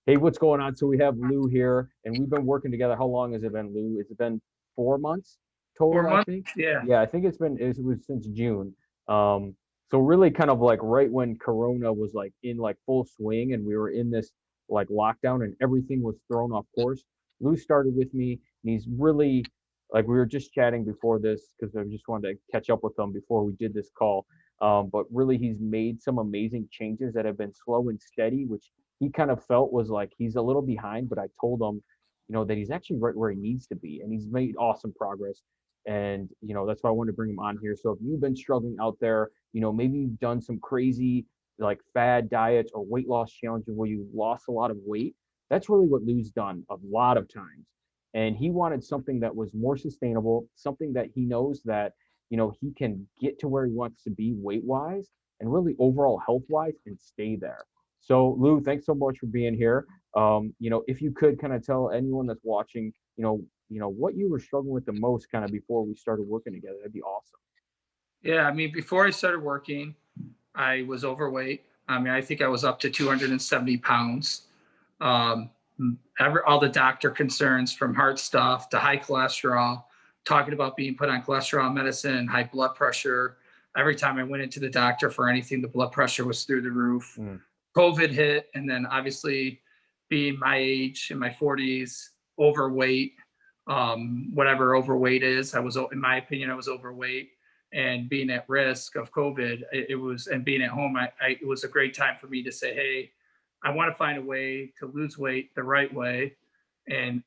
Hey, what's going on? So we have Lou here, and we've been working together. How long has it been, Lou? Has it been 4 months four total, I months? think? Yeah. Yeah, I think it was since June. Um, so really kind of like right when Corona was like in like full swing and we were in this like lockdown and everything was thrown off course. Lou started with me and he's really like we were just chatting before this because I just wanted to catch up with him before we did this call. But really he's made some amazing changes that have been slow and steady, which he kind of felt was like he's a little behind, but I told him, that he's actually right where he needs to be, and he's made awesome progress. And that's why I wanted to bring him on here. So if you've been struggling out there, maybe you've done some crazy like fad diets or weight loss challenges where you lost a lot of weight. That's really what Lou's done a lot of times. And he wanted something that was more sustainable, something that he knows that he can get to where he wants to be weight wise and really overall health wise and stay there. So, Lou, thanks so much for being here. If you could kind of tell anyone that's watching, what you were struggling with the most kind of before we started working together, that'd be awesome. Yeah. I mean, before I started working, I was overweight. I mean, I think I was up to 270 pounds. Um, all the doctor concerns from heart stuff to high cholesterol, talking about being put on cholesterol medicine, high blood pressure. Every time I went into the doctor for anything, the blood pressure was through the roof. Mm, COVID hit, and then obviously being my age in my 40s, overweight, whatever overweight is, in my opinion, I was overweight, and being at risk of COVID, it was, and being at home, it was a great time for me to say, hey, I want to find a way to lose weight the right way,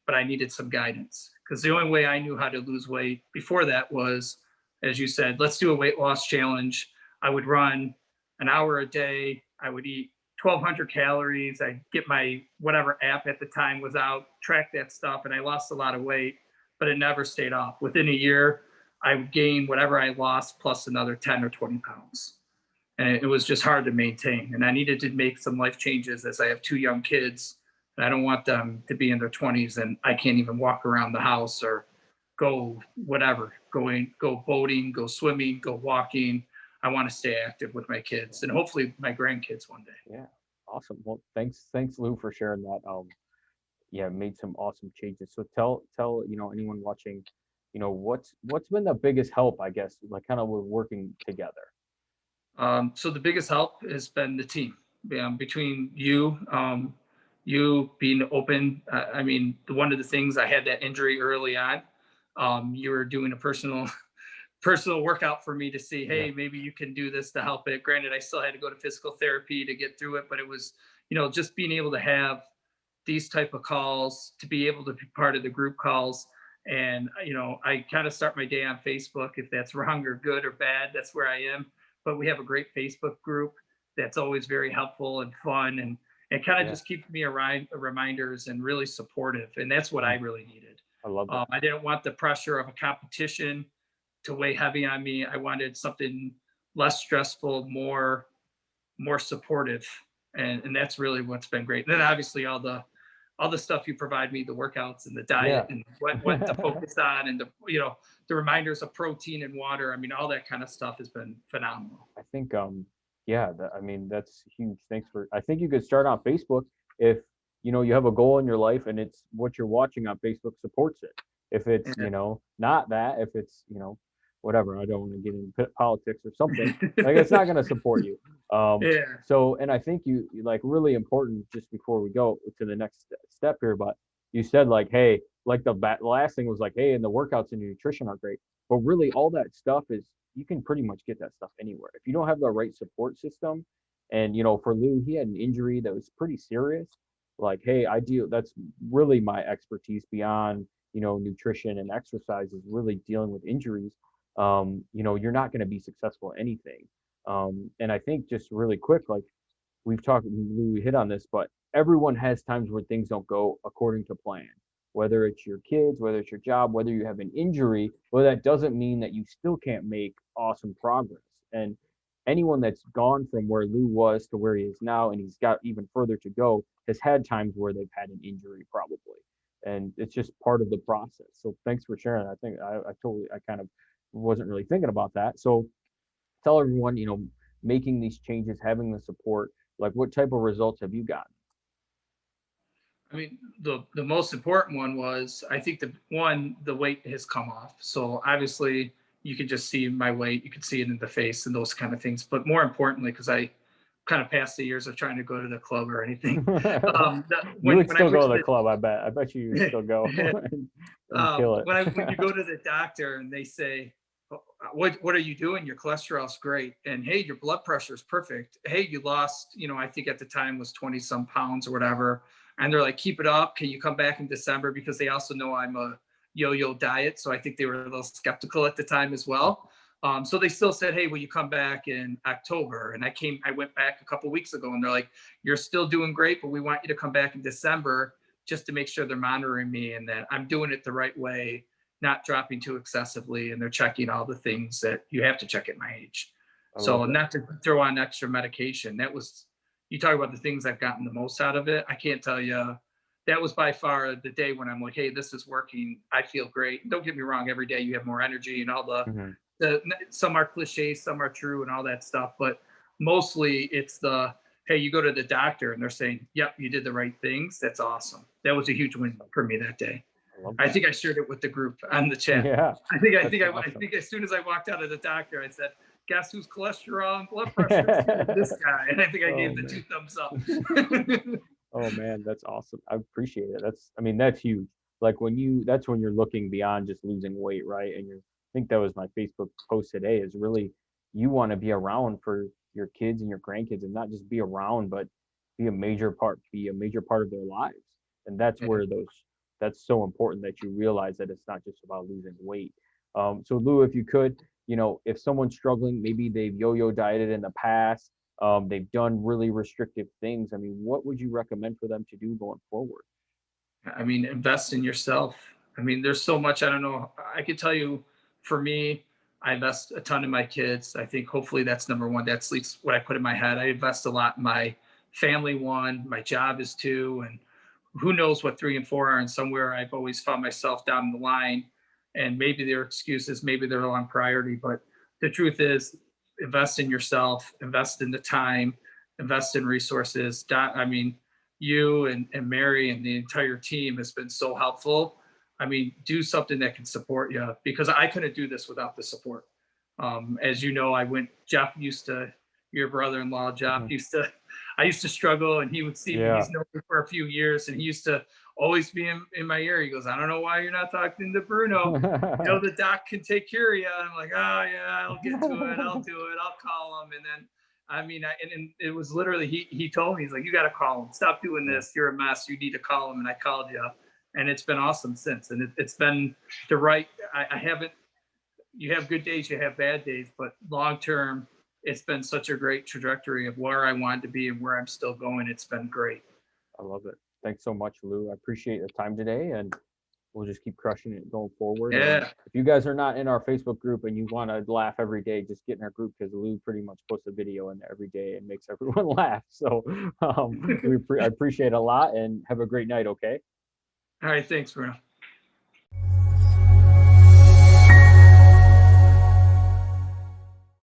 but I needed some guidance because the only way I knew how to lose weight before that was, as you said, let's do a weight loss challenge. I would run an hour a day. I would eat 1,200 calories. I get my whatever app at the time was out, track that stuff, and I lost a lot of weight, but it never stayed off. Within a year, I would gain whatever I lost plus another 10 or 20 pounds. And it was just hard to maintain. And I needed to make some life changes as I have two young kids. And I don't want them to be in their 20s and I can't even walk around the house or go whatever, go boating, go swimming, go walking. I want to stay active with my kids and hopefully my grandkids one day. yeah, awesome. Well, thanks, Lou, for sharing that. Yeah, made some awesome changes. So tell anyone watching, what's been the biggest help, I guess, like kind of with working together. So the biggest help has been the team, between you, you being open. I mean, one of the things I had that injury early on. You were doing a personal workout for me to see, Yeah, hey, maybe you can do this to help it. Granted, I still had to go to physical therapy to get through it, but it was, just being able to have these type of calls, to be able to be part of the group calls. And I kind of start my day on Facebook. If that's wrong or good or bad, that's where I am. But we have a great Facebook group that's always very helpful and fun, and it kind of yeah, just keeps me around reminders and really supportive. And that's what I mm, really needed. I love that. I didn't want the pressure of a competition to weigh heavy on me. I wanted something less stressful, more supportive, and that's really what's been great. And then obviously all the stuff you provide me, the workouts and the diet Yeah. and what to focus on, and the reminders of protein and water. I mean, all that kind of stuff has been phenomenal. I think yeah, I mean that's huge. Thanks for I think you could start on Facebook if you have a goal in your life and it's what you're watching on Facebook supports it. If it's, Yeah. not that, if it's, whatever, I don't want to get into politics or something, like it's not going to support you. Yeah. So and I think like really important just before we go to the next step here, but you said like, hey, like the last thing was like, hey, and the workouts and nutrition are great. But really all that stuff is you can pretty much get that stuff anywhere. If you don't have the right support system, and for Lou, he had an injury that was pretty serious. Like, hey, that's really my expertise beyond, nutrition and exercise is really dealing with injuries. You're not going to be successful at anything. And I think just really quick, like we hit on this, but everyone has times where things don't go according to plan. Whether it's your kids, whether it's your job, whether you have an injury, well, that doesn't mean that you still can't make awesome progress. And anyone that's gone from where Lou was to where he is now, and he's got even further to go, has had times where they've had an injury, probably. And it's just part of the process. So thanks for sharing. I think I kind of wasn't really thinking about that. So tell everyone, making these changes, having the support, like what type of results have you gotten? I mean, the most important one was, I think the weight has come off. So obviously you could just see my weight, you could see it in the face and those kind of things. But more importantly, because I kind of passed the years of trying to go to the club or anything. You would When I still went go to to the club, I bet. I bet you would still go and kill it. when you go to the doctor and they say, "Oh, what are you doing? Your cholesterol's great, and hey, your blood pressure is perfect. Hey, you lost, I think at the time was 20 some pounds or whatever." And they're like, "Keep it up. Can you come back in December?" Because they also know I'm a yo-yo diet, so I think they were a little skeptical at the time as well. So they still said, "Hey, will you come back in October?" And I went back a couple weeks ago, and they're like, "You're still doing great, but we want you to come back in December just to make sure they're monitoring me and that I'm doing it the right way, not dropping too excessively." And they're checking all the things that you have to check at my age. I So love that. not to throw on extra medication. You talk about the things I've gotten the most out of it. I can't tell you. That was by far the day when I'm like, "Hey, this is working. I feel great." Don't get me wrong. Every day you have more energy and all Mhm. some are cliches, some are true, and all that stuff. But mostly it's hey, you go to the doctor and they're saying, "Yep, you did the right things." That's awesome. That was a huge win for me that day. I love I that. think I shared it with the group on the chat. Yeah, that's I awesome. think as soon as I walked out of the doctor, I said, "Guess whose cholesterol and blood pressure is good? This guy." And I think I Oh gave the two man. thumbs up. Oh man, that's awesome. I appreciate it. I mean, that's huge. Like that's when you're looking beyond just losing weight, right? And I think that was my Facebook post today is really you want to be around for your kids and your grandkids and not just be around, but be a major part of their lives. And that's Yeah. where that's so important that you realize that it's not just about losing weight. So Lou, if you could, if someone's struggling, maybe they've yo-yo dieted in the past, they've done really restrictive things. I mean, what would you recommend for them to do going forward? I mean, invest in yourself. I mean, there's so much. I don't know. I could tell you, for me, I invest a ton in my kids. I think hopefully that's number one. That's at least what I put in my head. I invest a lot in my family. One, my job is two, and who knows what three and four are. And somewhere I've always found myself down the line. And maybe they're excuses, maybe they're on priority. But the truth is, invest in yourself, invest in the time, invest in resources. I mean, you and Mary and the entire team has been so helpful. I mean, do something that can support you because I couldn't do this without the support. As you know, Jeff used to, your brother-in-law, Jeff Mhm. I used to struggle and he would see me, Yeah. he's known me for a few years and he used to always be in my ear. He goes, "I don't know why you're not talking to Bruno. The doc can take care of you." I'm like, "Oh yeah, I'll get to it. I'll do it. I'll call him." And then I mean, and it was literally he told me, he's like, "You got to call him. Stop doing Yeah, this. You're a mess. You need to call him." And I called you, and it's been awesome since. And it's been the right. I haven't. You have good days, you have bad days, but long term, it's been such a great trajectory of where I wanted to be and where I'm still going. It's been great. I love it. Thanks so much, Lou. I appreciate the time today, and we'll just keep crushing it going forward. And Yeah. if you guys are not in our Facebook group and you want to laugh every day, just get in our group because Lou pretty much posts a video in there every day and makes everyone laugh. So I appreciate it a lot and have a great night. Okay. All right. Thanks, Bruno.